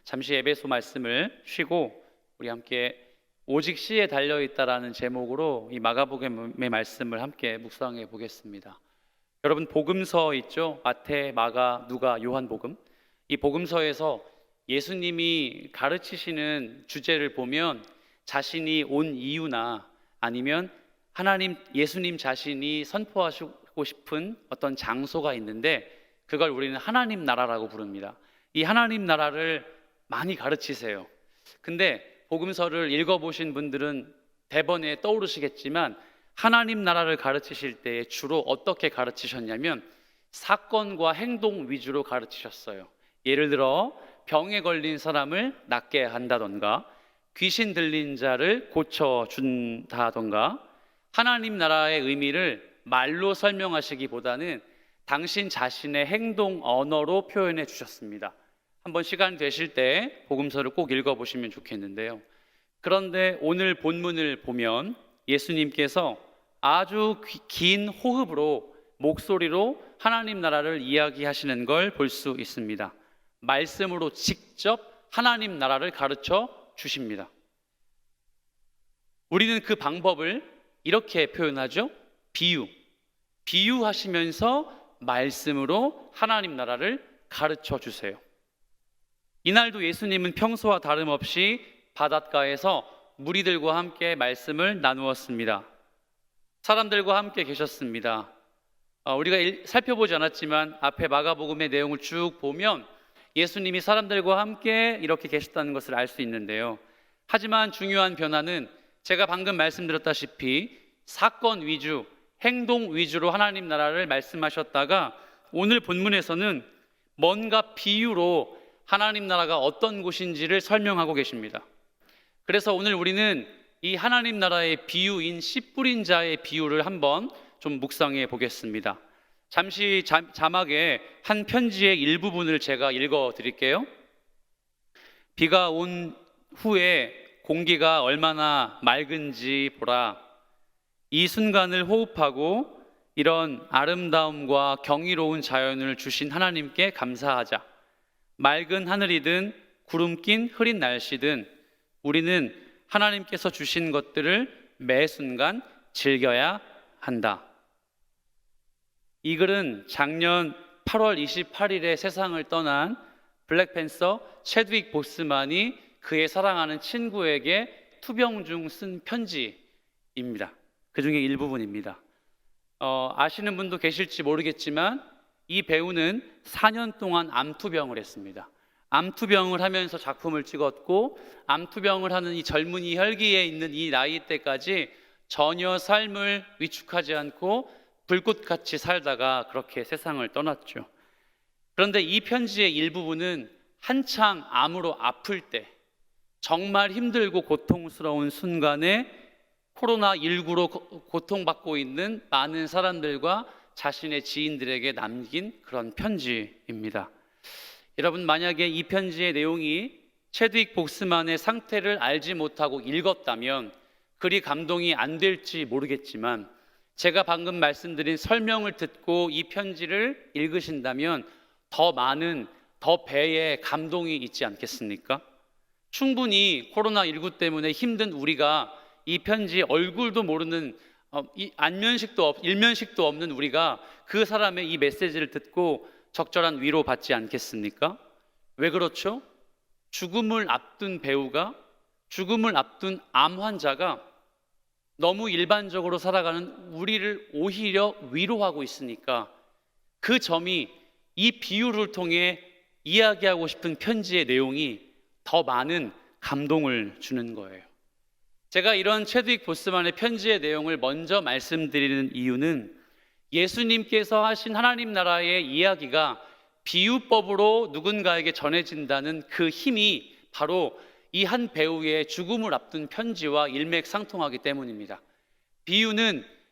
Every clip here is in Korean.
잠시 에베소 말씀을 쉬고 우리 함께 오직 씨에 달려있다라는 제목으로 이 마가복음의 말씀을 함께 묵상해 보겠습니다. 여러분, 복음서 있죠? 마태, 마가, 누가, 요한복음. 이 복음서에서 예수님이 가르치시는 주제를 보면 자신이 온 이유나 아니면 예수님 자신이 선포하시고 싶은 어떤 장소가 있는데 그걸 우리는 하나님 나라라고 부릅니다. 이 하나님 나라를 많이 가르치세요. 근데 복음서를 읽어보신 분들은 대번에 떠오르시겠지만 하나님 나라를 가르치실 때 주로 어떻게 가르치셨냐면 사건과 행동 위주로 가르치셨어요. 예를 들어 병에 걸린 사람을 낫게 한다던가 귀신 들린 자를 고쳐준다던가 하나님 나라의 의미를 말로 설명하시기보다는 당신 자신의 행동 언어로 표현해 주셨습니다. 한번 시간 되실 때 복음서를 꼭 읽어보시면 좋겠는데요. 그런데 오늘 본문을 보면 예수님께서 아주 긴 호흡으로 목소리로 하나님 나라를 이야기하시는 걸 볼 수 있습니다. 말씀으로 직접 하나님 나라를 가르쳐 주십니다. 우리는 그 방법을 이렇게 표현하죠. 비유하시면서 말씀으로 하나님 나라를 가르쳐 주세요. 이날도 예수님은 평소와 다름없이 바닷가에서 무리들과 함께 말씀을 나누었습니다. 사람들과 함께 계셨습니다. 우리가 살펴보지 않았지만 앞에 마가복음의 내용을 쭉 보면 예수님이 사람들과 함께 이렇게 계셨다는 것을 알 수 있는데요. 하지만 중요한 변화는 제가 방금 말씀드렸다시피 사건 위주, 행동 위주로 하나님 나라를 말씀하셨다가 오늘 본문에서는 뭔가 비유로 하나님 나라가 어떤 곳인지를 설명하고 계십니다. 그래서 오늘 우리는 이 하나님 나라의 비유인 씨 뿌린 자의 비유를 한번 좀 묵상해 보겠습니다. 잠시 자막에 한 편지의 일부분을 제가 읽어 드릴게요. 비가 온 후에 공기가 얼마나 맑은지 보라. 이 순간을 호흡하고 이런 아름다움과 경이로운 자연을 주신 하나님께 감사하자. 맑은 하늘이든 구름 낀 흐린 날씨든 우리는 하나님께서 주신 것들을 매 순간 즐겨야 한다. 이 글은 작년 8월 28일에 세상을 떠난 블랙팬서 채드윅 보스만이 그의 사랑하는 친구에게 투병 중 쓴 편지입니다. 그 중에 일부분입니다. 아시는 분도 계실지 모르겠지만 이 배우는 4년 동안 암투병을 했습니다. 암투병을 하면서 작품을 찍었고 암투병을 하는 이 젊은이 혈기에 있는 이 나이 때까지 전혀 삶을 위축하지 않고 불꽃같이 살다가 그렇게 세상을 떠났죠. 그런데 이 편지의 일부분은 한창 암으로 아플 때 정말 힘들고 고통스러운 순간에 코로나19로 고통받고 있는 많은 사람들과 자신의 지인들에게 남긴 그런 편지입니다. 여러분, 만약에 이 편지의 내용이 채드윅 보스만의 상태를 알지 못하고 읽었다면 그리 감동이 안 될지 모르겠지만 제가 방금 말씀드린 설명을 듣고 이 편지를 읽으신다면 더 배에 감동이 있지 않겠습니까? 충분히 코로나19 때문에 힘든 우리가 이 편지 얼굴도 모르는 일면식도 없는 우리가 그 사람의 이 메시지를 듣고 적절한 위로 받지 않겠습니까? 왜 그렇죠? 죽음을 앞둔 배우가, 죽음을 앞둔 암 환자가 너무 일반적으로 살아가는 우리를 오히려 위로하고 있으니까 그 점이 이 비유를 통해 이야기하고 싶은 편지의 내용이 더 많은 감동을 주는 거예요. 제가 이런 채드윅 보스만의 편지의 내용을 먼저 말씀드리는 이유는 예수님께서 하신 하나님 나라의 이야기가 비유법으로 누군가에게 전해진다는 그 힘이 바로 이 한 배우의 죽음을 앞둔 편지와 일맥상통하기 때문입니다.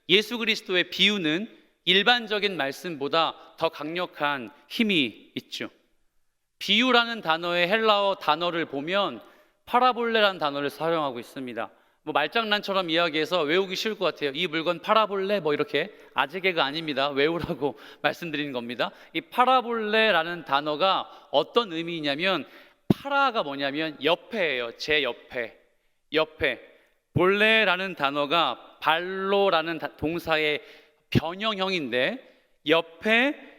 예수 그리스도의 비유는 일반적인 말씀보다 더 강력한 힘이 있죠. 비유라는 단어의 헬라어 단어를 보면 파라볼레라는 단어를 사용하고 있습니다. 말장난처럼 이야기해서 외우기 쉬울 것 같아요. 이 물건 파라볼레 이렇게 아재 개그 아닙니다. 외우라고 말씀드리는 겁니다. 이 파라볼레라는 단어가 어떤 의미냐면 파라가 뭐냐면 옆에예요. 제 옆에. 옆에. 볼레라는 단어가 발로라는 동사의 변형형인데 옆에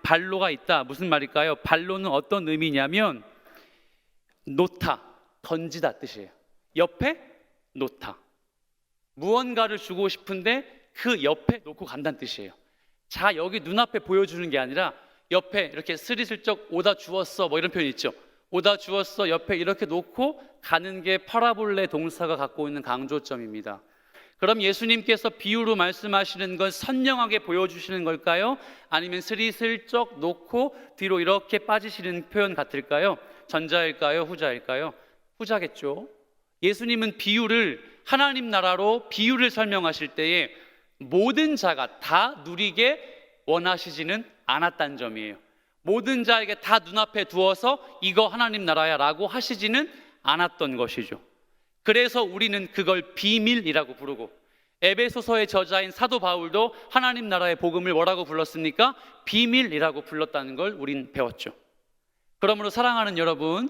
발로가 있다. 무슨 말일까요? 발로는 어떤 의미냐면 놓다, 던지다 뜻이에요. 옆에 놓다. 무언가를 주고 싶은데 그 옆에 놓고 간다는 뜻이에요. 자, 여기 눈앞에 보여주는 게 아니라 옆에 이렇게 스리슬쩍 오다 주었어, 뭐 이런 표현 있죠. 오다 주었어, 옆에 이렇게 놓고 가는 게 파라볼레 동사가 갖고 있는 강조점입니다. 그럼 예수님께서 비유로 말씀하시는 건 선명하게 보여주시는 걸까요? 아니면 스리슬쩍 놓고 뒤로 이렇게 빠지시는 표현 같을까요? 전자일까요? 후자일까요? 후자겠죠. 예수님은 비유를, 하나님 나라로 비유를 설명하실 때에 모든 자가 다 누리게 원하시지는 않았다는 점이에요. 모든 자에게 다 눈앞에 두어서 이거 하나님 나라야 라고 하시지는 않았던 것이죠. 그래서 우리는 그걸 비밀이라고 부르고, 에베소서의 저자인 사도 바울도 하나님 나라의 복음을 뭐라고 불렀습니까? 비밀이라고 불렀다는 걸 우린 배웠죠. 그러므로 사랑하는 여러분,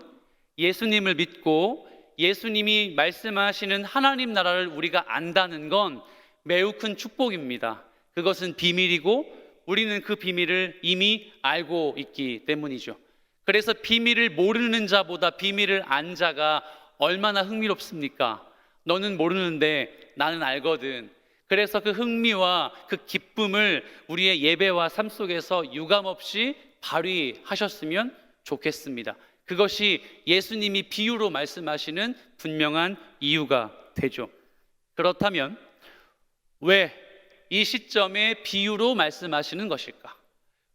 예수님을 믿고 예수님이 말씀하시는 하나님 나라를 우리가 안다는 건 매우 큰 축복입니다. 그것은 비밀이고 우리는 그 비밀을 이미 알고 있기 때문이죠. 그래서 비밀을 모르는 자보다 비밀을 안 자가 얼마나 흥미롭습니까? 너는 모르는데 나는 알거든. 그래서 그 흥미와 그 기쁨을 우리의 예배와 삶 속에서 유감없이 발휘하셨으면 좋겠습니다. 그것이 예수님이 비유로 말씀하시는 분명한 이유가 되죠. 그렇다면 왜 이 시점에 비유로 말씀하시는 것일까?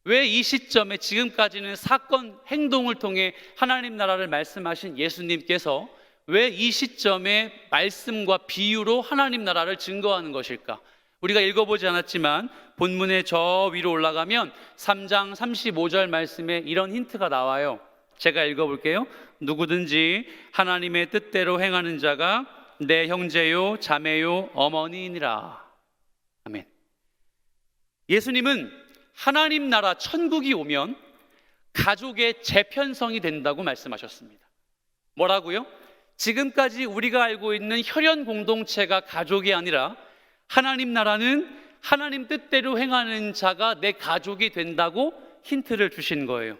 왜 이 시점에, 지금까지는 사건, 행동을 통해 하나님 나라를 말씀하신 예수님께서 왜 이 시점에 말씀과 비유로 하나님 나라를 증거하는 것일까? 우리가 읽어보지 않았지만 본문의 저 위로 올라가면 3장 35절 말씀에 이런 힌트가 나와요. 제가 읽어볼게요. 누구든지 하나님의 뜻대로 행하는 자가 내 형제요 자매요 어머니이니라. 아멘. 예수님은 하나님 나라 천국이 오면 가족의 재편성이 된다고 말씀하셨습니다. 뭐라고요? 지금까지 우리가 알고 있는 혈연 공동체가 가족이 아니라 하나님 나라는 하나님 뜻대로 행하는 자가 내 가족이 된다고 힌트를 주신 거예요.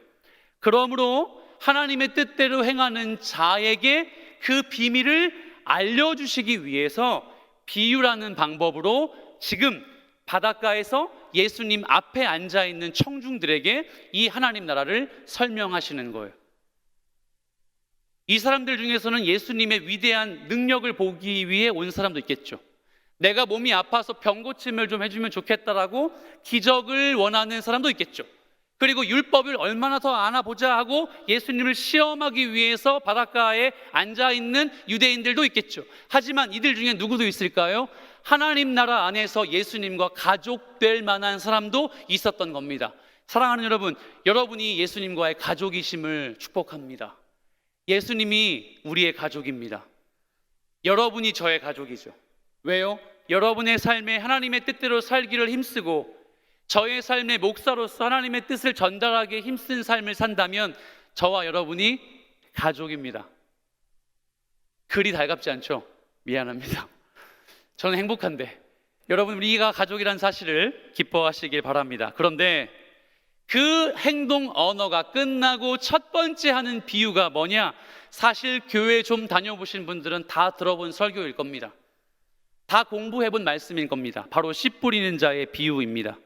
그러므로 하나님의 뜻대로 행하는 자에게 그 비밀을 알려주시기 위해서 비유라는 방법으로 지금 바닷가에서 예수님 앞에 앉아있는 청중들에게 이 하나님 나라를 설명하시는 거예요. 이 사람들 중에서는 예수님의 위대한 능력을 보기 위해 온 사람도 있겠죠. 내가 몸이 아파서 병 고침을 좀 해주면 좋겠다라고 기적을 원하는 사람도 있겠죠. 그리고 율법을 얼마나 더 알아보자 하고 예수님을 시험하기 위해서 바닷가에 앉아있는 유대인들도 있겠죠. 하지만 이들 중에 누구도 있을까요? 하나님 나라 안에서 예수님과 가족될 만한 사람도 있었던 겁니다. 사랑하는 여러분, 여러분이 예수님과의 가족이심을 축복합니다. 예수님이 우리의 가족입니다. 여러분이 저의 가족이죠. 왜요? 여러분의 삶에 하나님의 뜻대로 살기를 힘쓰고 저의 삶의 목사로서 하나님의 뜻을 전달하기에 힘쓴 삶을 산다면 저와 여러분이 가족입니다. 글이 달갑지 않죠? 미안합니다. 저는 행복한데 여러분, 우리가 가족이란 사실을 기뻐하시길 바랍니다. 그런데 그 행동 언어가 끝나고 첫 번째 하는 비유가 뭐냐? 사실 교회 좀 다녀보신 분들은 다 들어본 설교일 겁니다. 다 공부해본 말씀인 겁니다. 바로 씨 뿌리는 자의 비유입니다.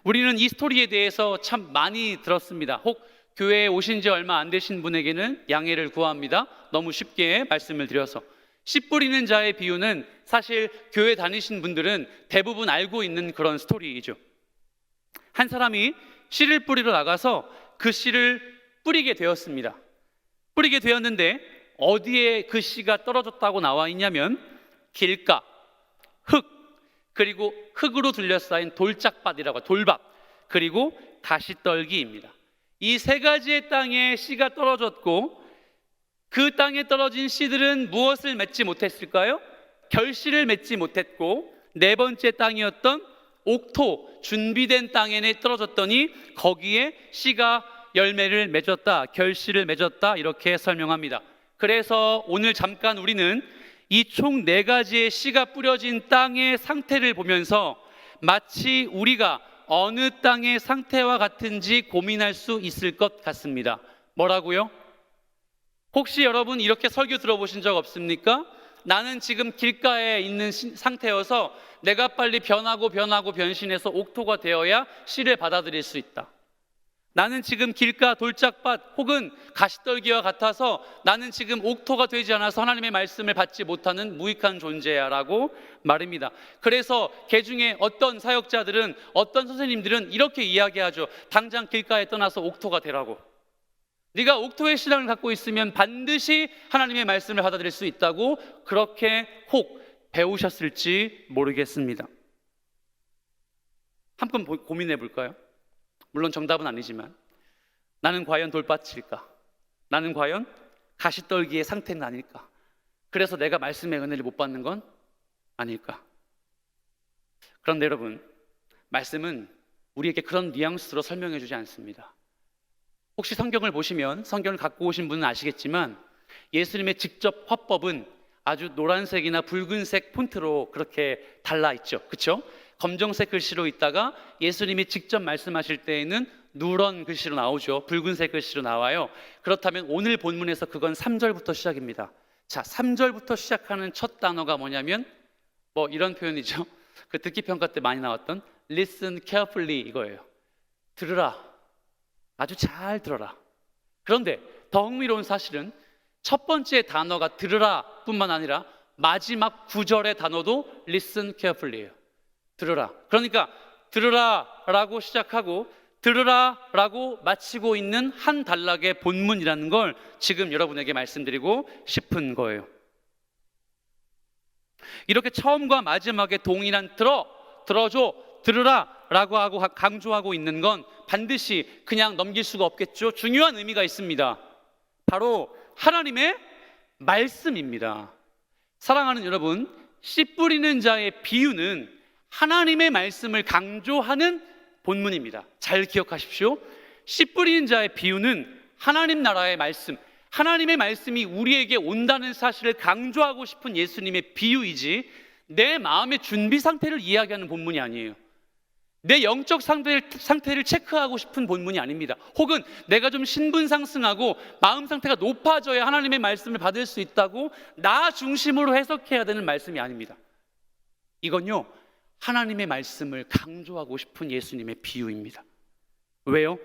우리는 이 스토리에 대해서 참 많이 들었습니다. 혹 교회에 오신 지 얼마 안 되신 분에게는 양해를 구합니다. 너무 쉽게 말씀을 드려서. 씨 뿌리는 자의 비유는 사실 교회 다니신 분들은 대부분 알고 있는 그런 스토리이죠. 한 사람이 씨를 뿌리러 나가서 그 씨를 뿌리게 되었습니다. 뿌리게 되었는데 어디에 그 씨가 떨어졌다고 나와 있냐면 길가, 흙, 그리고 흙으로 둘러싸인 돌짝밭이라고, 돌밥, 그리고 가시떨기입니다. 이 세 가지의 땅에 씨가 떨어졌고 그 땅에 떨어진 씨들은 무엇을 맺지 못했을까요? 결실을 맺지 못했고 네 번째 땅이었던 옥토, 준비된 땅에 떨어졌더니 거기에 씨가 열매를 맺었다, 결실을 맺었다 이렇게 설명합니다. 그래서 오늘 잠깐 우리는 이 총 4가지의 씨가 뿌려진 땅의 상태를 보면서 마치 우리가 어느 땅의 상태와 같은지 고민할 수 있을 것 같습니다. 뭐라고요? 혹시 여러분 이렇게 설교 들어보신 적 없습니까? 나는 지금 길가에 있는 상태여서 내가 빨리 변하고 변신해서 옥토가 되어야 씨를 받아들일 수 있다. 나는 지금 길가 돌짝밭 혹은 가시떨기와 같아서 나는 지금 옥토가 되지 않아서 하나님의 말씀을 받지 못하는 무익한 존재야 라고 말입니다. 그래서 개중에 어떤 사역자들은, 어떤 선생님들은 이렇게 이야기하죠. 당장 길가에 떠나서 옥토가 되라고. 네가 옥토의 신앙을 갖고 있으면 반드시 하나님의 말씀을 받아들일 수 있다고 그렇게 혹 배우셨을지 모르겠습니다. 한번 고민해 볼까요? 물론 정답은 아니지만 나는 과연 돌밭일까? 나는 과연 가시떨기의 상태는 아닐까? 그래서 내가 말씀의 은혜를 못 받는 건 아닐까? 그런데 여러분, 말씀은 우리에게 그런 뉘앙스로 설명해 주지 않습니다. 혹시 성경을 보시면, 성경을 갖고 오신 분은 아시겠지만 예수님의 직접 화법은 아주 노란색이나 붉은색 폰트로 그렇게 달라 있죠. 그렇죠? 검정색 글씨로 있다가 예수님이 직접 말씀하실 때에는 누런 글씨로 나오죠. 붉은색 글씨로 나와요. 그렇다면 오늘 본문에서 그건 3절부터 시작입니다. 자, 3절부터 시작하는 첫 단어가 뭐냐면 이런 표현이죠. 그 듣기 평가 때 많이 나왔던 listen carefully 이거예요. 들으라. 아주 잘 들어라. 그런데 더 흥미로운 사실은 첫 번째 단어가 들으라 뿐만 아니라 마지막 9절의 단어도 listen carefully예요. 들으라. 그러니까 들으라 라고 시작하고 들으라 라고 마치고 있는 한 단락의 본문이라는 걸 지금 여러분에게 말씀드리고 싶은 거예요. 이렇게 처음과 마지막에 동일한 들어줘, 들으라 라고 하고 강조하고 있는 건 반드시 그냥 넘길 수가 없겠죠. 중요한 의미가 있습니다. 바로 하나님의 말씀입니다. 사랑하는 여러분, 씨 뿌리는 자의 비유는 하나님의 말씀을 강조하는 본문입니다. 잘 기억하십시오. 씨 뿌리는 자의 비유는 하나님 나라의 말씀, 하나님의 말씀이 우리에게 온다는 사실을 강조하고 싶은 예수님의 비유이지 내 마음의 준비 상태를 이야기하는 본문이 아니에요. 내 영적 상태를 체크하고 싶은 본문이 아닙니다. 혹은 내가 좀 신분 상승하고 마음 상태가 높아져야 하나님의 말씀을 받을 수 있다고 나 중심으로 해석해야 되는 말씀이 아닙니다. 이건요, 하나님의 말씀을 강조하고 싶은 예수님의 비유입니다. 왜요?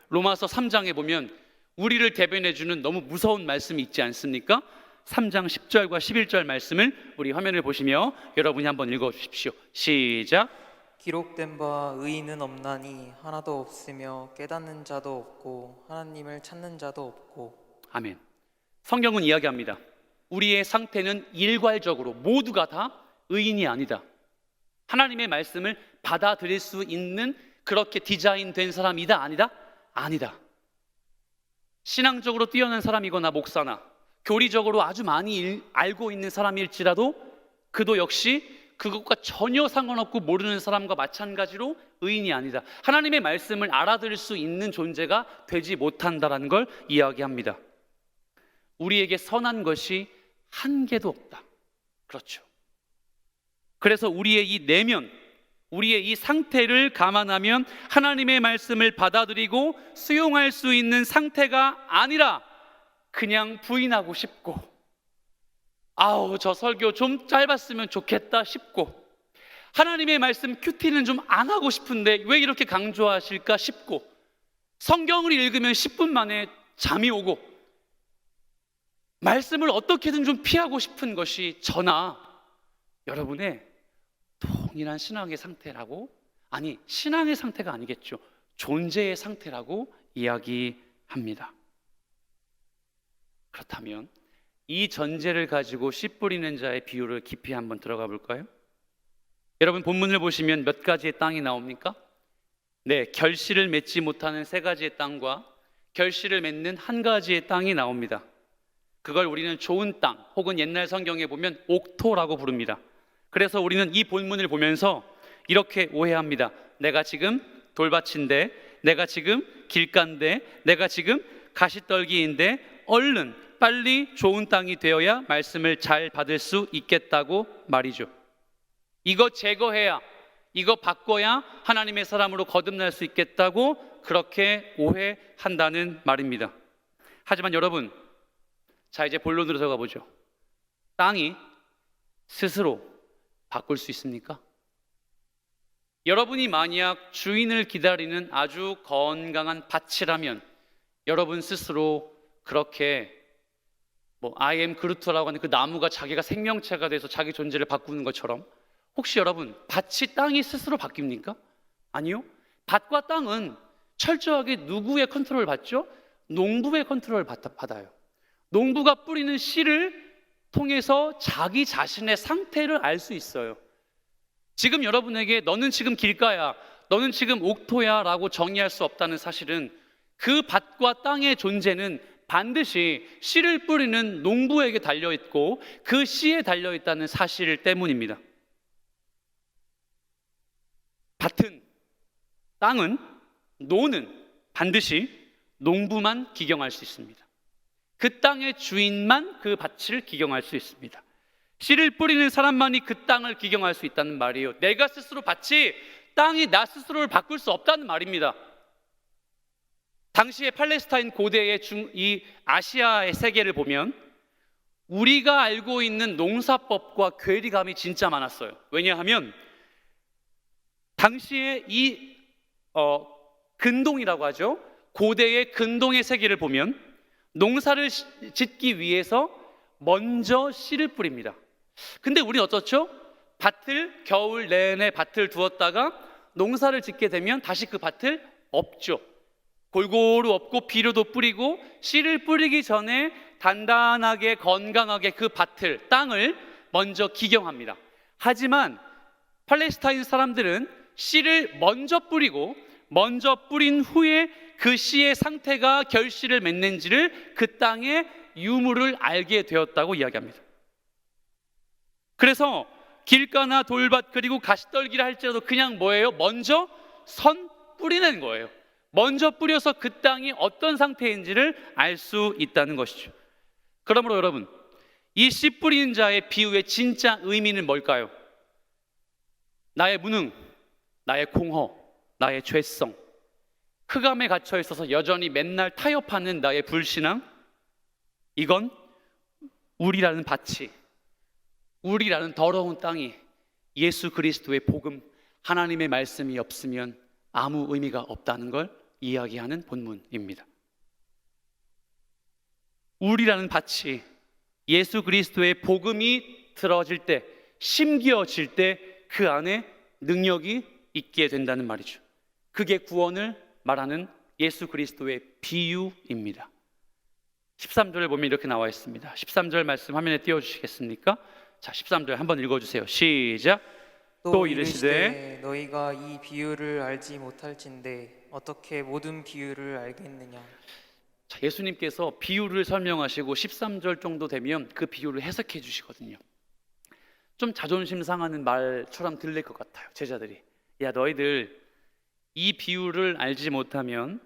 로마서 3장에 보면 우리를 대변해주는 너무 무서운 말씀이 있지 않습니까? 3장 10절과 11절 말씀을 우리 화면을 보시며 여러분이 한번 읽어주십시오. 시작. 기록된 바 의인은 없나니 하나도 없으며 깨닫는 자도 없고 하나님을 찾는 자도 없고. 아멘. 성경은 이야기합니다. 우리의 상태는 일괄적으로 모두가 다 의인이 아니다. 하나님의 말씀을 받아들일 수 있는 그렇게 디자인된 사람이다? 아니다? 아니다. 신앙적으로 뛰어난 사람이거나 목사나 교리적으로 아주 많이 알고 있는 사람일지라도 그도 역시 그것과 전혀 상관없고 모르는 사람과 마찬가지로 의인이 아니다. 하나님의 말씀을 알아들을 수 있는 존재가 되지 못한다라는 걸 이야기합니다. 우리에게 선한 것이 한 개도 없다. 그렇죠. 그래서 우리의 이 내면, 우리의 이 상태를 감안하면 하나님의 말씀을 받아들이고 수용할 수 있는 상태가 아니라 그냥 부인하고 싶고, 아우 저 설교 좀 짧았으면 좋겠다 싶고, 하나님의 말씀 큐티는 좀 안 하고 싶은데 왜 이렇게 강조하실까 싶고, 성경을 읽으면 10분 만에 잠이 오고, 말씀을 어떻게든 좀 피하고 싶은 것이 저나 여러분의 동일한 신앙의 상태라고, 아니 신앙의 상태가 아니겠죠, 존재의 상태라고 이야기합니다. 그렇다면 이 전제를 가지고 씨 뿌리는 자의 비유를 깊이 한번 들어가 볼까요? 여러분 본문을 보시면 몇 가지의 땅이 나옵니까? 네, 결실을 맺지 못하는 3가지의 땅과 결실을 맺는 1가지의 땅이 나옵니다. 그걸 우리는 좋은 땅 혹은 옛날 성경에 보면 옥토라고 부릅니다. 그래서 우리는 이 본문을 보면서 이렇게 오해합니다. 내가 지금 돌밭인데, 내가 지금 길가인데, 내가 지금 가시떨기인데 얼른 빨리 좋은 땅이 되어야 말씀을 잘 받을 수 있겠다고 말이죠. 이거 제거해야, 이거 바꿔야 하나님의 사람으로 거듭날 수 있겠다고 그렇게 오해한다는 말입니다. 하지만 여러분, 자 이제 본론으로 들어가 보죠. 땅이 스스로 바꿀 수 있습니까? 여러분이 만약 주인을 기다리는 아주 건강한 밭이라면 여러분 스스로 그렇게 I am 그루트라고 하는 그 나무가 자기가 생명체가 돼서 자기 존재를 바꾸는 것처럼, 혹시 여러분 밭이 땅이 스스로 바뀝니까? 아니요. 밭과 땅은 철저하게 누구의 컨트롤을 받죠? 농부의 컨트롤을 받아요. 농부가 뿌리는 씨를 통해서 자기 자신의 상태를 알 수 있어요. 지금 여러분에게 너는 지금 길가야, 너는 지금 옥토야 라고 정의할 수 없다는 사실은 그 밭과 땅의 존재는 반드시 씨를 뿌리는 농부에게 달려있고 그 씨에 달려있다는 사실 때문입니다. 밭은, 땅은, 노는 반드시 농부만 기경할 수 있습니다. 그 땅의 주인만 그 밭을 기경할 수 있습니다. 씨를 뿌리는 사람만이 그 땅을 기경할 수 있다는 말이에요. 내가 스스로 밭이, 땅이 나 스스로를 바꿀 수 없다는 말입니다. 당시의 팔레스타인 고대의 이 아시아의 세계를 보면 우리가 알고 있는 농사법과 괴리감이 진짜 많았어요. 왜냐하면 당시에 이 근동이라고 하죠. 고대의 근동의 세계를 보면 농사를 짓기 위해서 먼저 씨를 뿌립니다. 근데 우리는 어떻죠? 밭을 겨울 내내 밭을 두었다가 농사를 짓게 되면 다시 그 밭을 엎죠. 골고루 엎고 비료도 뿌리고 씨를 뿌리기 전에 단단하게 건강하게 그 밭을, 땅을 먼저 기경합니다. 하지만 팔레스타인 사람들은 씨를 먼저 뿌리고 먼저 뿌린 후에 그 씨의 상태가 결실을 맺는지를 그 땅의 유무를 알게 되었다고 이야기합니다. 그래서 길가나 돌밭 그리고 가시떨기라 할지라도 그냥 뭐예요? 먼저 선 뿌리는 거예요. 먼저 뿌려서 그 땅이 어떤 상태인지를 알 수 있다는 것이죠. 그러므로 여러분, 이 씨 뿌리는 자의 비유의 진짜 의미는 뭘까요? 나의 무능, 나의 공허, 나의 죄성, 흑암에 갇혀 있어서 여전히 맨날 타협하는 나의 불신앙, 이건 우리라는 밭이, 우리라는 더러운 땅이 예수 그리스도의 복음, 하나님의 말씀이 없으면 아무 의미가 없다는 걸 이야기하는 본문입니다. 우리라는 밭이 예수 그리스도의 복음이 들어질 때, 심겨질 때 그 안에 능력이 있게 된다는 말이죠. 그게 구원을 말하는 예수 그리스도의 비유입니다. 13절을 보면 이렇게 나와 있습니다. 13절 말씀 화면에 띄워주시겠습니까? 자, 13절 한번 읽어주세요. 시작. 또 이르시되 너희가 이 비유를 알지 못할진대 어떻게 모든 비유를 알겠느냐. 자, 예수님께서 비유를 설명하시고 13절 정도 되면 그 비유를 해석해 주시거든요. 좀 자존심 상하는 말처럼 들릴 것 같아요. 제자들이, 야 너희들 이 비유를 알지 못하면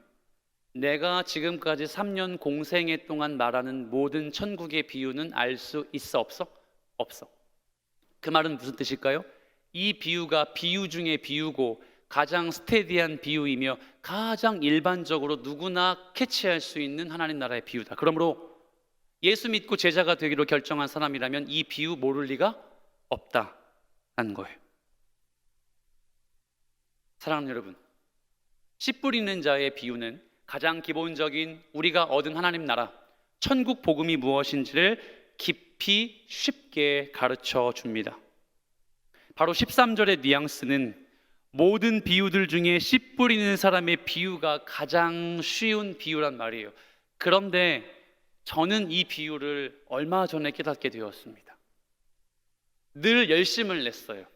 내가 지금까지 3년 공생애 동안 말하는 모든 천국의 비유는 알 수 있어 없어? 없어. 그 말은 무슨 뜻일까요? 이 비유가 비유 중에 비유고 가장 스테디한 비유이며 가장 일반적으로 누구나 캐치할 수 있는 하나님 나라의 비유다. 그러므로 예수 믿고 제자가 되기로 결정한 사람이라면 이 비유 모를 리가 없다는 거예요. 사랑하는 여러분, 씨 뿌리는 자의 비유는 가장 기본적인 우리가 얻은 하나님 나라, 천국 복음이 무엇인지를 깊이 쉽게 가르쳐 줍니다. 바로 13절의 뉘앙스는 모든 비유들 중에 씨 뿌리는 사람의 비유가 가장 쉬운 비유란 말이에요. 그런데 저는 이 비유를 얼마 전에 깨닫게 되었습니다. 늘 열심을 냈어요.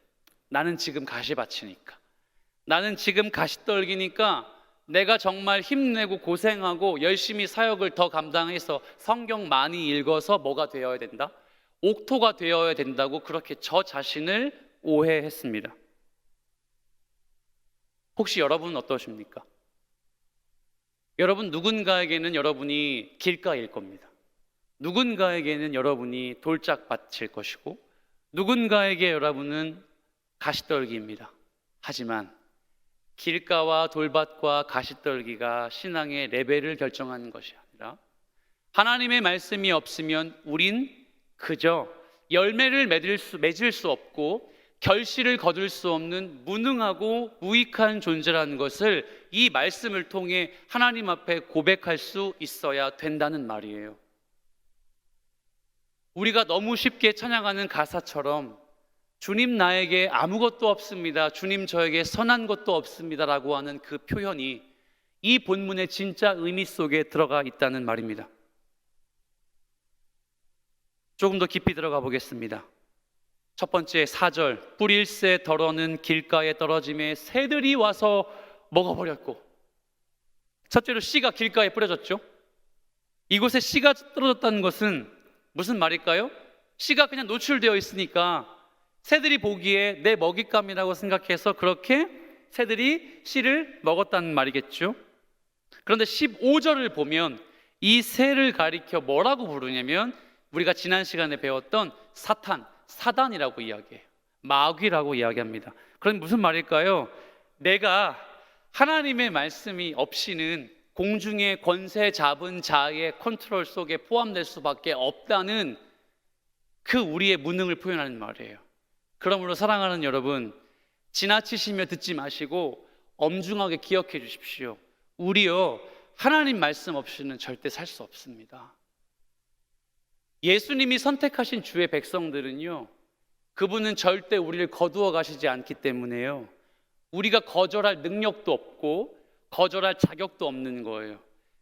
나는 지금 가시밭이니까, 나는 지금 가시떨기니까 내가 정말 힘내고 고생하고 열심히 사역을 더 감당해서 성경 많이 읽어서 뭐가 되어야 된다? 옥토가 되어야 된다고 그렇게 저 자신을 오해했습니다. 혹시 여러분은 어떠십니까? 여러분, 누군가에게는 여러분이 길가일 겁니다. 누군가에게는 여러분이 돌짝밭일 것이고, 누군가에게 여러분은 가시떨기입니다. 하지만 길가와 돌밭과 가시떨기가 신앙의 레벨을 결정하는 것이 아니라, 하나님의 말씀이 없으면 우린 그저 열매를 맺을 수 없고 결실을 거둘 수 없는 무능하고 무익한 존재라는 것을 이 말씀을 통해 하나님 앞에 고백할 수 있어야 된다는 말이에요. 우리가 너무 쉽게 찬양하는 가사처럼 주님 나에게 아무것도 없습니다, 주님 저에게 선한 것도 없습니다 라고 하는 그 표현이 이 본문의 진짜 의미 속에 들어가 있다는 말입니다. 조금 더 깊이 들어가 보겠습니다. 첫 번째 4절, 뿌릴새 덜어는 길가에 떨어짐에 새들이 와서 먹어버렸고. 첫째로 씨가 길가에 뿌려졌죠. 이곳에 씨가 떨어졌다는 것은 무슨 말일까요? 씨가 그냥 노출되어 있으니까 새들이 보기에 내 먹잇감이라고 생각해서 그렇게 새들이 씨를 먹었다는 말이겠죠. 그런데 15절을 보면 이 새를 가리켜 뭐라고 부르냐면, 우리가 지난 시간에 배웠던 사단이라고 이야기해요. 마귀라고 이야기합니다. 그럼 무슨 말일까요? 내가 하나님의 말씀이 없이는 공중의 권세 잡은 자의 컨트롤 속에 포함될 수밖에 없다는 그 우리의 무능을 표현하는 말이에요. 그러므로 사랑하는 여러분, 지나치시며 듣지 마시고 엄중하게 기억해 주십시오. 우리요, 하나님 말씀 없이는 절대 살 수 없습니다. 예수님이 선택하신 주의 백성들은요, 그분은 절대 우리를 거두어 가시지 않기 때문에요, 우리가 거절할 능력도 없고 거절할 자격도 없는 거예요.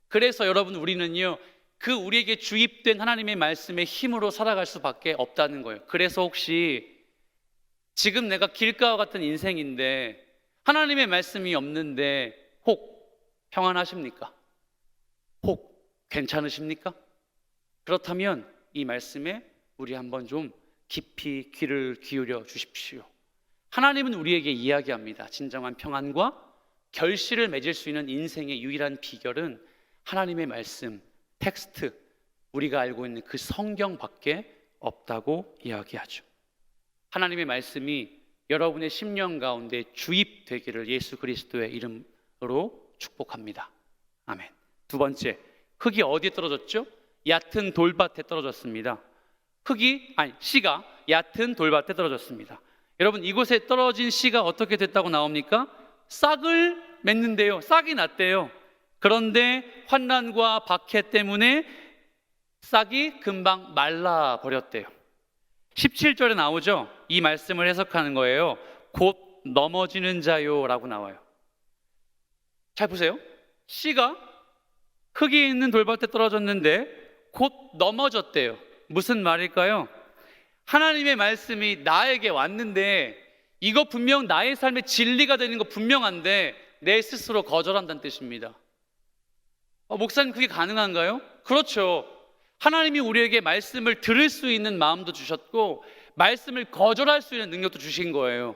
그래서 여러분, 우리는요, 그 우리에게 주입된 하나님의 말씀의 힘으로 살아갈 수밖에 없다는 거예요. 그래서 혹시 지금 내가 길가와 같은 인생인데 하나님의 말씀이 없는데 혹 평안하십니까? 혹 괜찮으십니까? 그렇다면 이 말씀에 우리 한번 좀 깊이 귀를 기울여 주십시오. 하나님은 우리에게 이야기합니다. 진정한 평안과 결실을 맺을 수 있는 인생의 유일한 비결은 하나님의 말씀, 텍스트, 우리가 알고 있는 그 성경밖에 없다고 이야기하죠. 하나님의 말씀이 여러분의 심령 가운데 주입되기를 예수 그리스도의 이름으로 축복합니다. 아멘. 두 번째, 흙이 어디에 떨어졌죠? 얕은 돌밭에 떨어졌습니다. 씨가 얕은 돌밭에 떨어졌습니다. 여러분, 이곳에 떨어진 씨가 어떻게 됐다고 나옵니까? 싹을 맺는데요, 싹이 났대요. 그런데 환난과 박해 때문에 싹이 금방 말라버렸대요. 17절에 나오죠. 이 말씀을 해석하는 거예요. 곧 넘어지는 자요 라고 나와요. 잘 보세요. 씨가 흙이 있는 돌밭에 떨어졌는데 곧 넘어졌대요. 무슨 말일까요? 하나님의 말씀이 나에게 왔는데 이거 분명 나의 삶의 진리가 되는 거 분명한데 내 스스로 거절한다는 뜻입니다. 목사님, 그게 가능한가요? 그렇죠. 하나님이 우리에게 말씀을 들을 수 있는 마음도 주셨고 말씀을 거절할 수 있는 능력도 주신 거예요.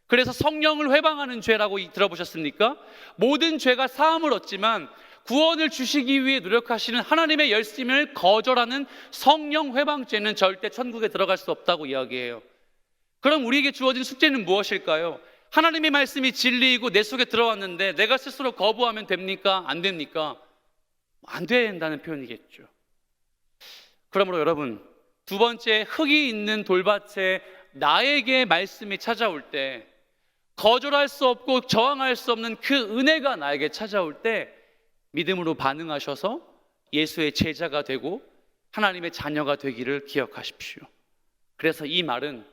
그래서 성령을 회방하는 죄라고 들어보셨습니까? 모든 죄가 사함을 얻지만 구원을 주시기 위해 노력하시는 하나님의 열심을 거절하는 성령 회방죄는 절대 천국에 들어갈 수 없다고 이야기해요. 그럼 우리에게 주어진 숙제는 무엇일까요? 하나님의 말씀이 진리이고 내 속에 들어왔는데 내가 스스로 거부하면 됩니까? 안 됩니까? 안 된다는 표현이겠죠. 그러므로 여러분, 두 번째, 흙이 있는 돌밭에 나에게 말씀이 찾아올 때, 거절할 수 없고 저항할 수 없는 그 은혜가 나에게 찾아올 때 믿음으로 반응하셔서 예수의 제자가 되고 하나님의 자녀가 되기를 기억하십시오. 그래서 이 말은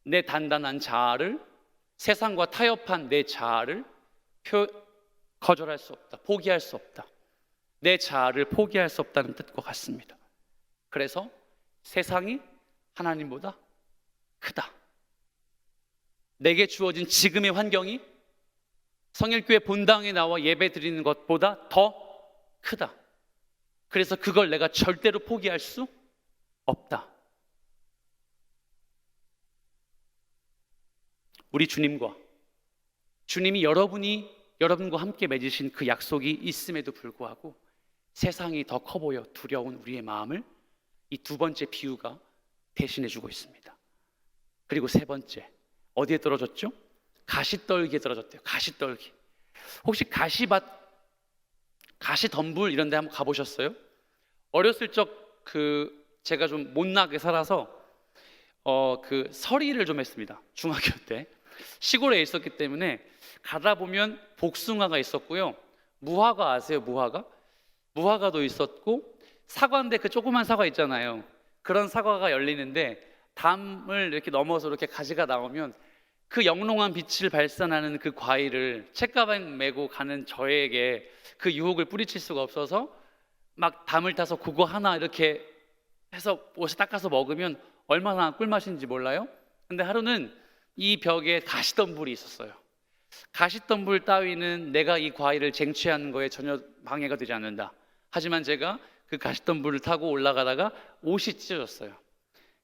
내 단단한 자아를, 세상과 타협한 내 자아를 거절할 수 없다, 포기할 수 없다, 내 자아를 포기할 수 없다는 뜻과 같습니다. 그래서 세상이 하나님보다 크다, 내게 주어진 지금의 환경이 성일교회 본당에 나와 예배 드리는 것보다 더 크다, 그래서 그걸 내가 절대로 포기할 수 없다. 우리 주님과 주님이 여러분과 함께 맺으신 그 약속이 있음에도 불구하고 세상이 더 커 보여 두려운 우리의 마음을 이 두 번째 비유가 대신해 주고 있습니다. 그리고 세 번째, 어디에 떨어졌죠? 가시떨기에 떨어졌대요. 가시떨기. 혹시 가시밭, 가시덤불 이런 데 한번 가보셨어요? 어렸을 적 제가 좀 못나게 살아서 그 서리를 좀 했습니다. 중학교 때 시골에 있었기 때문에 가다 보면 복숭아가 있었고요. 무화과 아세요? 무화과도 있었고, 사과인데 그 조그만 사과 있잖아요. 그런 사과가 열리는데 담을 이렇게 넘어서 이렇게 가지가 나오면 그 영롱한 빛을 발산하는 그 과일을 책가방 메고 가는 저에게 그 유혹을 뿌리칠 수가 없어서 막 담을 타서 그거 하나 이렇게 해서 옷에 닦아서 먹으면 얼마나 꿀맛인지 몰라요? 근데 하루는 이 벽에 가시덤불이 있었어요. 가시덤불 따위는 내가 이 과일을 쟁취하는 거에 전혀 방해가 되지 않는다. 하지만 제가 그 가시덤불을 타고 올라가다가 옷이 찢어졌어요.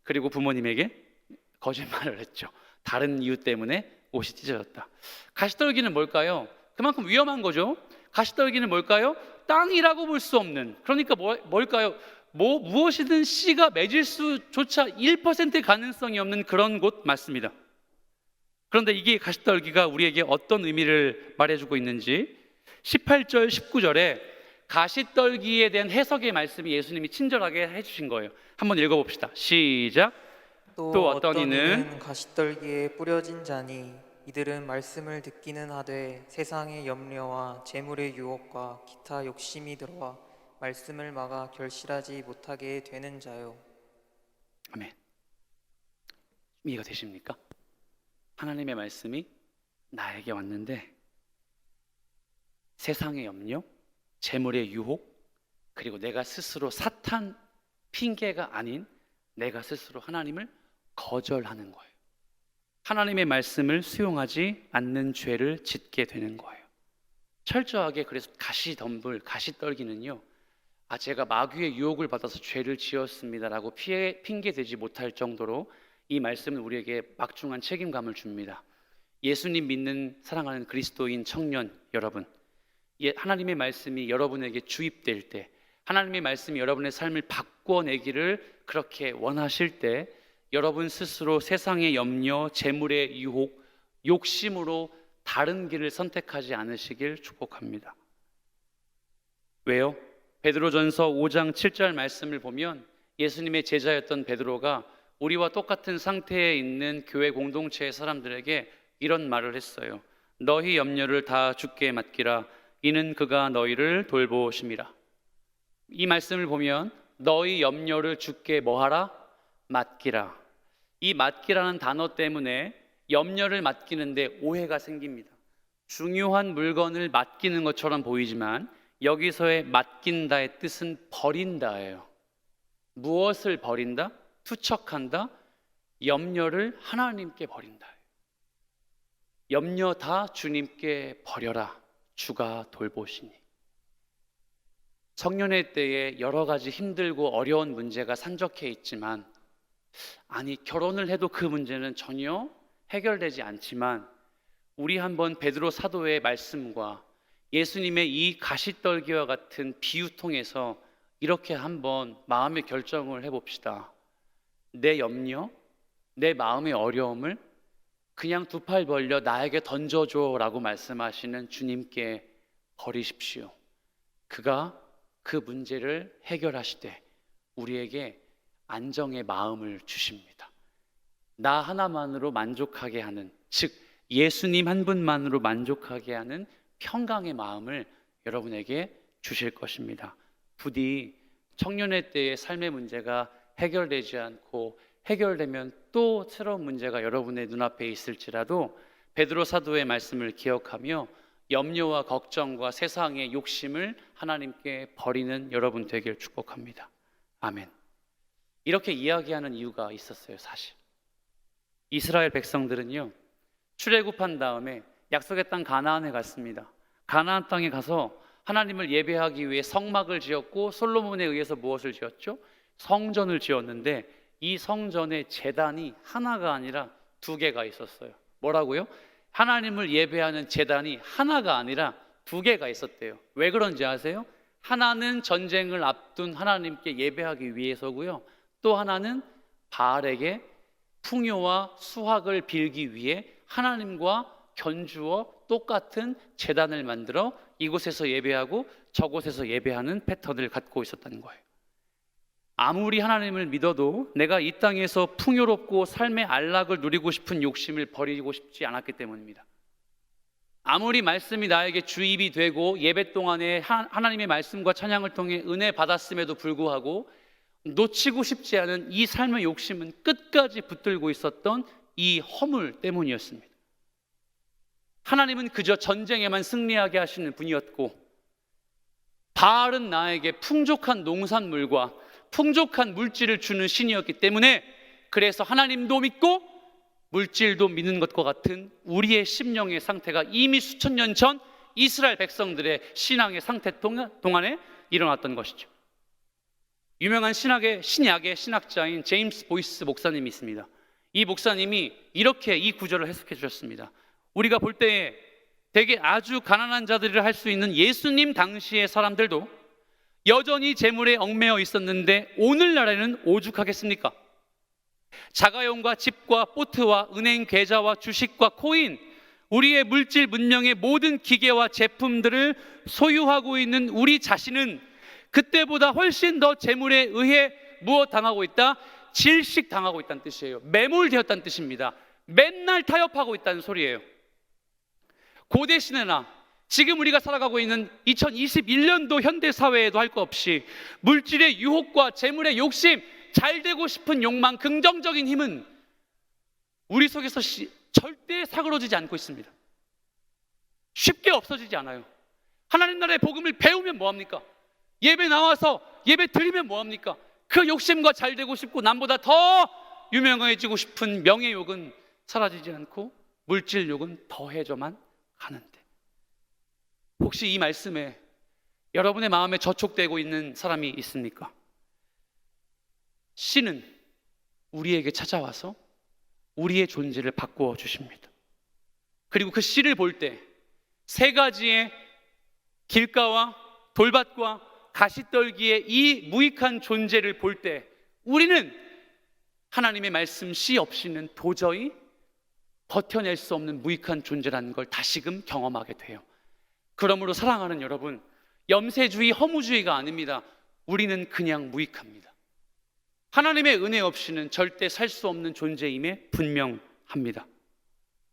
그리고 부모님에게 거짓말을 했죠. 다른 이유 때문에 옷이 찢어졌다. 가시떨기는 뭘까요? 그만큼 위험한 거죠. 가시떨기는 뭘까요? 땅이라고 볼 수 없는, 그러니까 뭘까요? 무엇이든 씨가 맺을 수조차 1%의 가능성이 없는 그런 곳 맞습니다. 그런데 이게 가시떨기가 우리에게 어떤 의미를 말해주고 있는지 18절 19절에 가시떨기에 대한 해석의 말씀이 예수님이 친절하게 해주신 거예요. 한번 읽어봅시다. 시작. 또 어떤 이는 가시떨기에 뿌려진 자니 이들은 말씀을 듣기는 하되 세상의 염려와 재물의 유혹과 기타 욕심이 들어와 말씀을 막아 결실하지 못하게 되는 자요. 아멘. 이해가 되십니까? 하나님의 말씀이 나에게 왔는데 세상의 염려, 재물의 유혹, 그리고 내가 스스로 사탄 핑계가 아닌 내가 스스로 하나님을 거절하는 거예요. 하나님의 말씀을 수용하지 않는 죄를 짓게 되는 거예요. 철저하게 그래서 가시덤불, 가시떨기는요, 제가 마귀의 유혹을 받아서 죄를 지었습니다라고 핑계대지 못할 정도로 이 말씀은 우리에게 막중한 책임감을 줍니다. 예수님 믿는 사랑하는 그리스도인 청년 여러분, 하나님의 말씀이 여러분에게 주입될 때, 하나님의 말씀이 여러분의 삶을 바꿔내기를 그렇게 원하실 때 여러분 스스로 세상의 염려, 재물의 유혹, 욕심으로 다른 길을 선택하지 않으시길 축복합니다. 왜요? 베드로전서 5장 7절 말씀을 보면 예수님의 제자였던 베드로가 우리와 똑같은 상태에 있는 교회 공동체의 사람들에게 이런 말을 했어요. 너희 염려를 다 주께 맡기라. 이는 그가 너희를 돌보심이라. 이 말씀을 보면 너희 염려를 주께 뭐하라? 맡기라. 이 맡기라는 단어 때문에 염려를 맡기는데 오해가 생깁니다. 중요한 물건을 맡기는 것처럼 보이지만 여기서의 맡긴다의 뜻은 버린다예요. 무엇을 버린다? 투척한다? 염려를 하나님께 버린다. 염려 다 주님께 버려라. 주가 돌보시니. 청년의 때에 여러 가지 힘들고 어려운 문제가 산적해 있지만, 결혼을 해도 그 문제는 전혀 해결되지 않지만, 우리 한번 베드로 사도의 말씀과 예수님의 이 가시떨기와 같은 비유 통해서 이렇게 한번 마음의 결정을 해봅시다. 내 염려, 내 마음의 어려움을 그냥 두 팔 벌려 나에게 던져줘 라고 말씀하시는 주님께 버리십시오. 그가 그 문제를 해결하시되 우리에게 안정의 마음을 주십니다. 나 하나만으로 만족하게 하는, 즉 예수님 한 분만으로 만족하게 하는 평강의 마음을 여러분에게 주실 것입니다. 부디 청년의 때의 삶의 문제가 해결되지 않고 해결되면 또 새로운 문제가 여러분의 눈앞에 있을지라도 베드로 사도의 말씀을 기억하며 염려와 걱정과 세상의 욕심을 하나님께 버리는 여러분 되길 축복합니다. 아멘. 이렇게 이야기하는 이유가 있었어요. 사실 이스라엘 백성들은요, 출애굽한 다음에 약속의 땅 가나안에 갔습니다. 가나안 땅에 가서 하나님을 예배하기 위해 성막을 지었고 솔로몬에 의해서 무엇을 지었죠? 성전을 지었는데 이 성전에 제단이 하나가 아니라 두 개가 있었어요. 뭐라고요? 하나님을 예배하는 제단이 하나가 아니라 두 개가 있었대요. 왜 그런지 아세요? 하나는 전쟁을 앞둔 하나님께 예배하기 위해서고요. 또 하나는 바알에게 풍요와 수확을 빌기 위해 하나님과 견주어 똑같은 제단을 만들어 이곳에서 예배하고 저곳에서 예배하는 패턴을 갖고 있었다는 거예요. 아무리 하나님을 믿어도 내가 이 땅에서 풍요롭고 삶의 안락을 누리고 싶은 욕심을 버리고 싶지 않았기 때문입니다. 아무리 말씀이 나에게 주입이 되고 예배 동안에 하나님의 말씀과 찬양을 통해 은혜 받았음에도 불구하고 놓치고 싶지 않은 이 삶의 욕심은 끝까지 붙들고 있었던 이 허물 때문이었습니다. 하나님은 그저 전쟁에만 승리하게 하시는 분이었고, 바알은 나에게 풍족한 농산물과 풍족한 물질을 주는 신이었기 때문에, 그래서 하나님도 믿고 물질도 믿는 것과 같은 우리의 심령의 상태가 이미 수천 년 전 이스라엘 백성들의 신앙의 상태 동안에 일어났던 것이죠. 유명한 신약의 신학자인 제임스 보이스 목사님이 있습니다. 이 목사님이 이렇게 이 구절을 해석해 주셨습니다. 우리가 볼 때에 되게 아주 가난한 자들을 할 수 있는 예수님 당시의 사람들도 여전히 재물에 얽매여 있었는데 오늘날에는 오죽하겠습니까? 자가용과 집과 보트와 은행 계좌와 주식과 코인, 우리의 물질 문명의 모든 기계와 제품들을 소유하고 있는 우리 자신은 그때보다 훨씬 더 재물에 의해 무엇 당하고 있다? 질식당하고 있다는 뜻이에요. 매몰되었다는 뜻입니다. 맨날 타협하고 있다는 소리예요. 고대 시대나 지금 우리가 살아가고 있는 2021년도 현대 사회에도 할 것 없이 물질의 유혹과 재물의 욕심, 잘 되고 싶은 욕망, 긍정적인 힘은 우리 속에서 절대 사그러지지 않고 있습니다. 쉽게 없어지지 않아요. 하나님 나라의 복음을 배우면 뭐합니까? 예배 나와서 예배 드리면 뭐합니까? 그 욕심과 잘 되고 싶고 남보다 더 유명해지고 싶은 명예욕은 사라지지 않고 물질욕은 더해져만 가는데, 혹시 이 말씀에 여러분의 마음에 저촉되고 있는 사람이 있습니까? 신은 우리에게 찾아와서 우리의 존재를 바꾸어 주십니다. 그리고 그 씨를 볼 때 세 가지의 길가와 돌밭과 가시떨기의 이 무익한 존재를 볼 때 우리는 하나님의 말씀 씨 없이는 도저히 버텨낼 수 없는 무익한 존재라는 걸 다시금 경험하게 돼요. 그러므로 사랑하는 여러분, 염세주의, 허무주의가 아닙니다. 우리는 그냥 무익합니다. 하나님의 은혜 없이는 절대 살 수 없는 존재임에 분명합니다.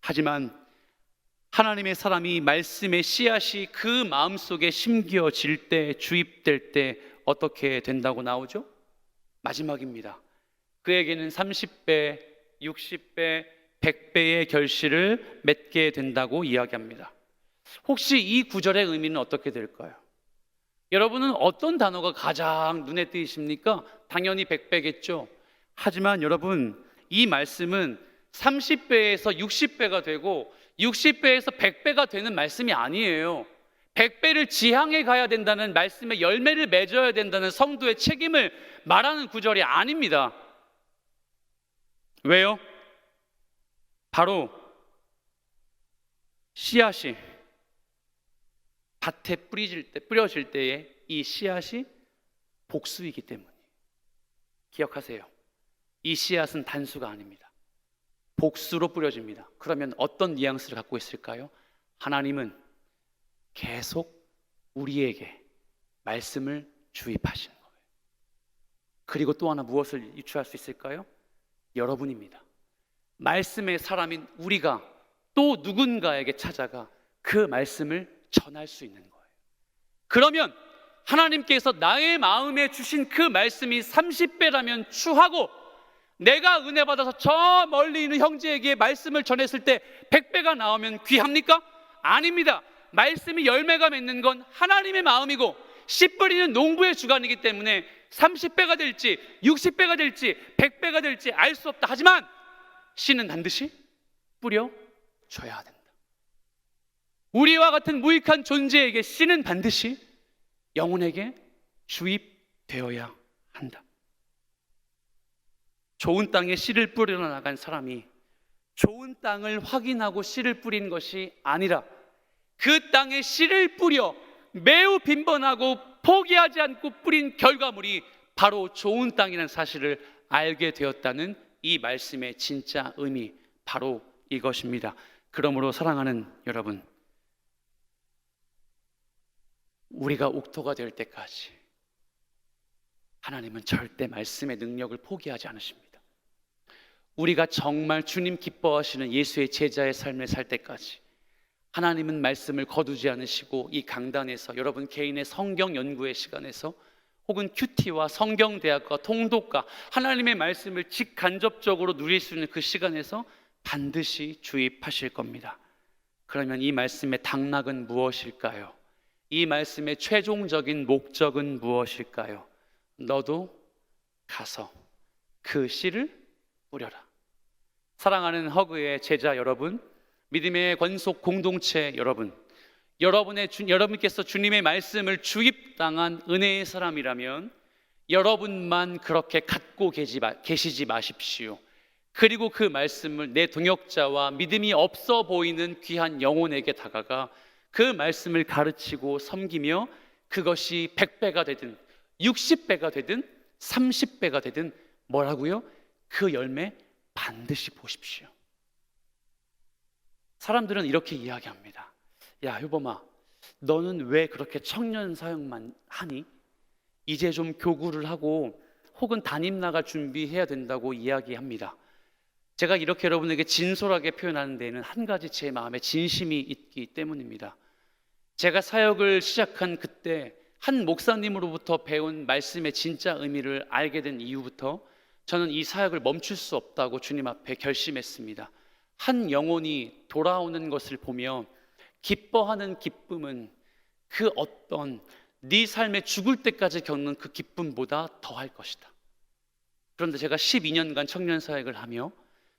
하지만 하나님의 사람이 말씀의 씨앗이 그 마음속에 심겨질 때, 주입될 때 어떻게 된다고 나오죠? 마지막입니다. 그에게는 30배, 60배, 100배의 결실을 맺게 된다고 이야기합니다. 혹시 이 구절의 의미는 어떻게 될까요? 여러분은 어떤 단어가 가장 눈에 띄십니까? 당연히 100배겠죠. 하지만 여러분, 이 말씀은 30배에서 60배가 되고 60배에서 100배가 되는 말씀이 아니에요. 100배를 지향해 가야 된다는 말씀의 열매를 맺어야 된다는 성도의 책임을 말하는 구절이 아닙니다. 왜요? 바로 씨앗이 밭에 뿌려질 때에 이 씨앗이 복수이기 때문이에요. 기억하세요. 이 씨앗은 단수가 아닙니다. 복수로 뿌려집니다. 그러면 어떤 뉘앙스를 갖고 있을까요? 하나님은 계속 우리에게 말씀을 주입하시는 거예요. 그리고 또 하나 무엇을 유추할 수 있을까요? 여러분입니다. 말씀의 사람인 우리가 또 누군가에게 찾아가 그 말씀을 전할 수 있는 거예요. 그러면 하나님께서 나의 마음에 주신 그 말씀이 30배라면 추하고, 내가 은혜 받아서 저 멀리 있는 형제에게 말씀을 전했을 때 100배가 나오면 귀합니까? 아닙니다. 말씀이 열매가 맺는 건 하나님의 마음이고 씨 뿌리는 농부의 주관이기 때문에 30배가 될지 60배가 될지 100배가 될지 알 수 없다. 하지만 씨는 반드시 뿌려줘야 된다. 우리와 같은 무익한 존재에게 씨는 반드시 영혼에게 주입되어야 한다. 좋은 땅에 씨를 뿌려 나간 사람이 좋은 땅을 확인하고 씨를 뿌린 것이 아니라 그 땅에 씨를 뿌려 매우 빈번하고 포기하지 않고 뿌린 결과물이 바로 좋은 땅이라는 사실을 알게 되었다는 이 말씀의 진짜 의미, 바로 이것입니다. 그러므로 사랑하는 여러분, 우리가 옥토가 될 때까지 하나님은 절대 말씀의 능력을 포기하지 않으십니다. 우리가 정말 주님 기뻐하시는 예수의 제자의 삶을 살 때까지 하나님은 말씀을 거두지 않으시고, 이 강단에서 여러분 개인의 성경 연구의 시간에서 혹은 큐티와 성경대학과 통독과 하나님의 말씀을 직간접적으로 누릴 수 있는 그 시간에서 반드시 주입하실 겁니다. 그러면 이 말씀의 당락은 무엇일까요? 이 말씀의 최종적인 목적은 무엇일까요? 너도 가서 그 씨를 뿌려라. 사랑하는 허그의 제자 여러분, 믿음의 권속 공동체 여러분, 여러분께서 주님의 말씀을 주입당한 은혜의 사람이라면 여러분만 그렇게 갖고 계시지 마십시오. 그리고 그 말씀을 내 동역자와 믿음이 없어 보이는 귀한 영혼에게 다가가 그 말씀을 가르치고 섬기며 그것이 100배가 되든 60배가 되든 30배가 되든 뭐라고요? 그 열매 반드시 보십시오. 사람들은 이렇게 이야기합니다. 야, 효범아, 너는 왜 그렇게 청년 사역만 하니? 이제 좀 교구를 하고 혹은 담임 나갈 준비해야 된다고 이야기합니다. 제가 이렇게 여러분에게 진솔하게 표현하는 데에는 한 가지 제 마음에 진심이 있기 때문입니다. 제가 사역을 시작한 그때 한 목사님으로부터 배운 말씀의 진짜 의미를 알게 된 이후부터 저는 이 사역을 멈출 수 없다고 주님 앞에 결심했습니다. 한 영혼이 돌아오는 것을 보며 기뻐하는 기쁨은 그 어떤 네 삶에 죽을 때까지 겪는 그 기쁨보다 더할 것이다. 그런데 제가 12년간 청년 사역을 하며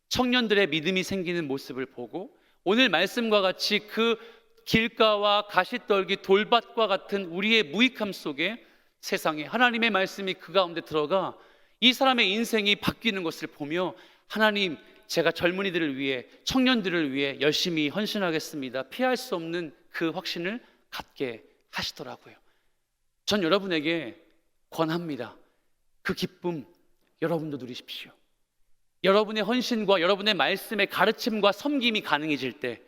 청년들의 믿음이 생기는 모습을 보고 오늘 말씀과 같이 그 길가와 가시떨기 돌밭과 같은 우리의 무익함 속에 세상에 하나님의 말씀이 그 가운데 들어가 이 사람의 인생이 바뀌는 것을 보며 하나님, 제가 젊은이들을 위해, 청년들을 위해 열심히 헌신하겠습니다. 피할 수 없는 그 확신을 갖게 하시더라고요. 전 여러분에게 권합니다. 그 기쁨 여러분도 누리십시오. 여러분의 헌신과 여러분의 말씀의 가르침과 섬김이 가능해질 때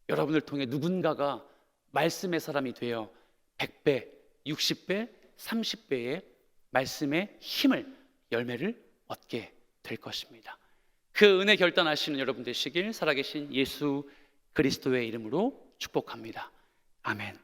여러분을 통해 누군가가 말씀의 사람이 되어 100배, 60배, 30배의 말씀의 힘을, 열매를 얻게 될 것입니다. 그 은혜 결단하시는 여러분 되시길 살아계신 예수 그리스도의 이름으로 축복합니다. 아멘.